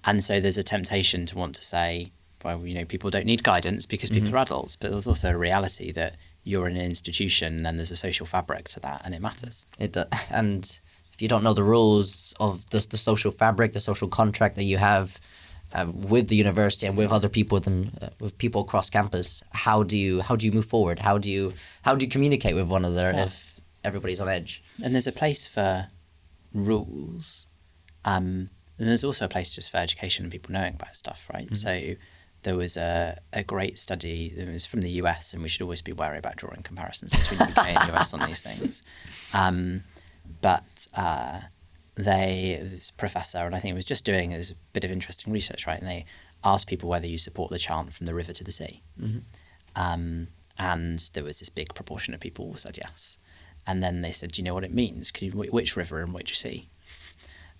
And so there's a temptation to want to say, well, people don't need guidance because people are adults. But there's also a reality that you're in an institution and there's a social fabric to that, and it matters. And if you don't know the rules of the social fabric, the social contract that you have with the university and with other people, with people across campus, how do you move forward? How do you communicate with one another if everybody's on edge? And there's a place for rules, and there's also a place just for education and people knowing about stuff, right? So there was a great study that was from the US, and we should always be wary about drawing comparisons between UK and US on these things. But this professor, and I think it was just doing a bit of interesting research, right? And they asked people whether you support the chant from the river to the sea. And there was this big proportion of people who said yes. And then they said, do you know what it means? Which river and which sea?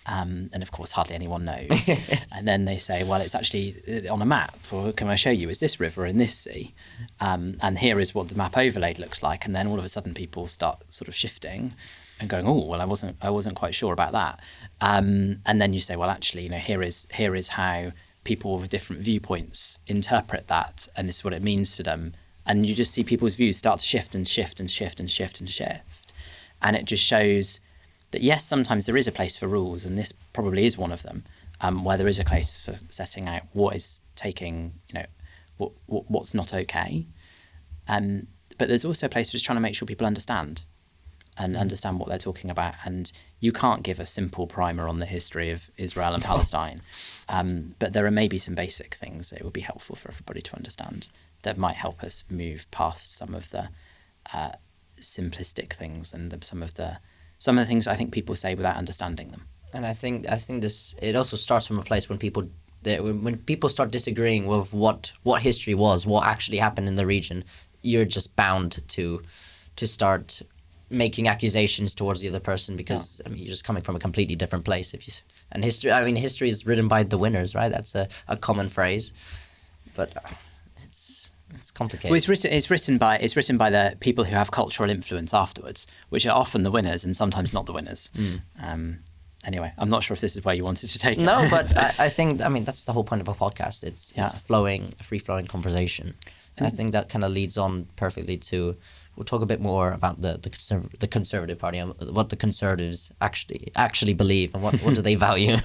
And of course, hardly anyone knows. Yes. And then they say, well, it's actually on a map. Or can I show you? Is this river and this sea? And here is what the map overlaid looks like. And then all of a sudden, people start sort of shifting and going, oh, well, I wasn't quite sure about that. And then you say, well, actually, here is how people with different viewpoints interpret that, and this is what it means to them. And you just see people's views start to shift and shift and shift and shift and shift. And it just shows that, yes, sometimes there is a place for rules, and this probably is one of them, where there is a place for setting out what is taking, what's not okay. But there's also a place for just trying to make sure people understand and understand what they're talking about. And you can't give a simple primer on the history of Israel and Palestine. But there are maybe some basic things that it would be helpful for everybody to understand that might help us move past some of the simplistic things and some of the things I think people say without understanding them. And I think this, it also starts from a place when people start disagreeing with what history was, what actually happened in the region. You're just bound to start making accusations towards the other person because you're just coming from a completely different place. History is written by the winners, right? That's a common phrase, but it's complicated. Well, it's written by the people who have cultural influence afterwards, which are often the winners and sometimes not the winners. Anyway, I'm not sure if this is where you wanted to take it. No, but I think that's the whole point of a podcast. It's a free-flowing conversation, and I think that kind of leads on perfectly to. We'll talk a bit more about the Conservative Party and what the Conservatives actually believe and what do they value.